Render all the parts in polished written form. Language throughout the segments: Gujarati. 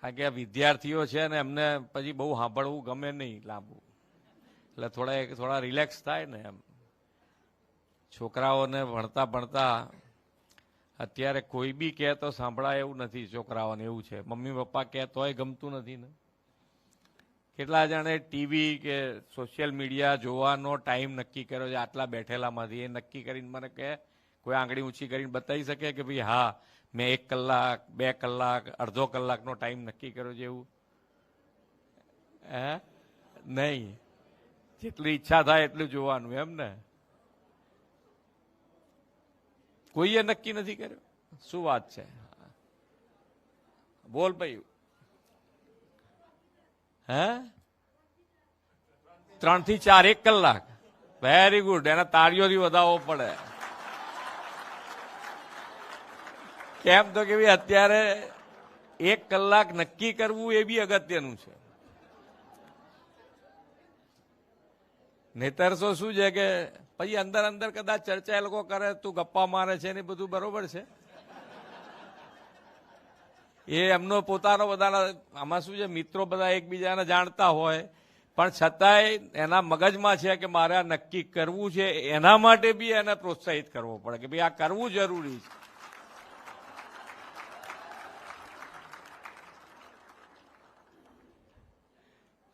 કારણ કે વિદ્યાર્થીઓ છે ને એમને પછી બહુ સાંભળવું ગમે નહીં લાંબુ, એટલે થોડા રિલેક્સ થાય ને એમ. છોકરાઓને ભણતા ભણતા અત્યારે કોઈ બી કહે તો સાંભળાય એવું નથી. છોકરાઓને એવું છે મમ્મી પપ્પા કહે તોય ગમતું નથી ને. કેટલા જણે ટીવી કે સોશિયલ મીડિયા જોવાનો ટાઈમ નક્કી કર્યો છે આટલા બેઠેલામાંથી, એ નક્કી કરીને મને કહે, કોઈ આંગળી ઊંચી કરીને બતાવી શકે કે ભાઈ હા મેં 1 કલાક 2 કલાક અડધો કલાકનો ટાઈમ નક્કી કર્યો છે એવું? હે? નહીં. જેટલી ઈચ્છા થાય એટલું જોવાનું એમ ને. કોઈએ નક્કી નથી કર્યું. શું વાત છે? બોલ ભાઈ. હે? 3 થી 4 1 કલાક. Very good. એના તાળીઓથી વધાવવો પડે. કેમ તો કે ભાઈ અત્યારે 1 કલાક નક્કી કરવું એ બી અગત્યનું છે. નહીતર તો શું છે કે પછી અંદર અંદર કદાચ ચર્ચા એ લોકો કરે, તું ગપ્પા મારે છે ને બધું બરોબર છે. એ એમનો પોતાનો બધાના આમાં શું છે, મિત્રો બધા એકબીજાને જાણતા હોય પણ છતાંય એના મગજમાં છે કે મારે આ નક્કી કરવું છે, એના માટે બી એને પ્રોત્સાહિત કરવો પડે કે ભાઈ આ કરવું જરૂરી છે.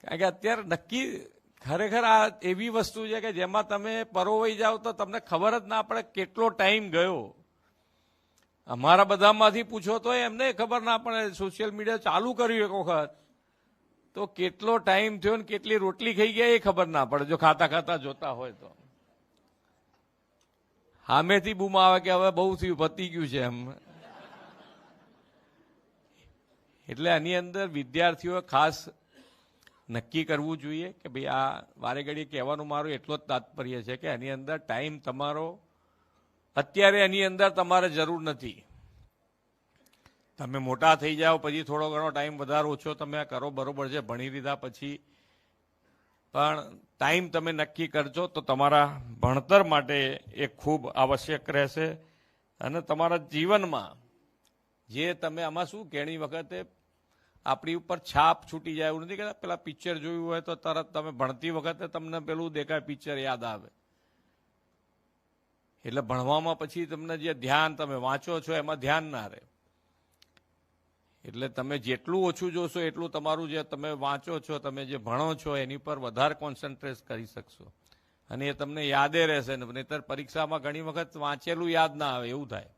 કારણ કે અત્યારે નક્કી ખરેખર આ એવી વસ્તુ છે કે જેમાં તમે પરોવાઈ જાઓ તો તમને ખબર જ ના પડે કેટલો ટાઈમ ગયો. અમારા બધામાંથી પૂછો તો એમને ખબર ના પડે. સોશિયલ મીડિયા ચાલુ કર્યું એક વખત તો કેટલો ટાઈમ થયો ને કેટલી રોટલી ખાઈ ગયા એ ખબર ના પડે, જો ખાતા ખાતા જોતા હોય તો. સામેથી બૂમ આવે કે હવે બહુ થયું, પતી ગયું છે એમ. એટલે આની અંદર વિદ્યાર્થીઓ ખાસ નક્કી કરવું જોઈએ કે ભાઈ આ વારે ઘડીએ કહેવાનું મારું એટલો જ તાત્પર્ય છે કે એની અંદર ટાઈમ તમારો અત્યારે એની અંદર તમારે જરૂર નથી. તમે મોટા થઈ જાઓ પછી થોડો ઘણો ટાઈમ વધારે ઓછો તમે કરો બરોબર છે, ભણી લીધા પછી, પણ ટાઈમ તમે નક્કી કરજો તો તમારા ભણતર માટે એ ખૂબ આવશ્યક રહેશે. અને તમારા જીવનમાં જે તમે આમાં શું ઘણી વખતે આપણી ઉપર છાપ છૂટી જાય એવું નથી કે પેલા પિક્ચર જોયું હોય તો તરત તમે ભણતી વખતે તમને પેલું દેખાય પિક્ચર યાદ આવે. એટલે ભણવામાં પછી તમને જે ધ્યાન તમે વાંચો છો એમાં ધ્યાન ના રહે. એટલે તમે જેટલું ઓછું જોશો એટલું તમારું જે તમે વાંચો છો, તમે જે ભણો છો એની પર વધારે કોન્સન્ટ્રેટ કરી શકશો અને એ તમને યાદે રહેશે. નહીતર પરીક્ષામાં ઘણી વખત વાંચેલું યાદ ના આવે એવું થાય.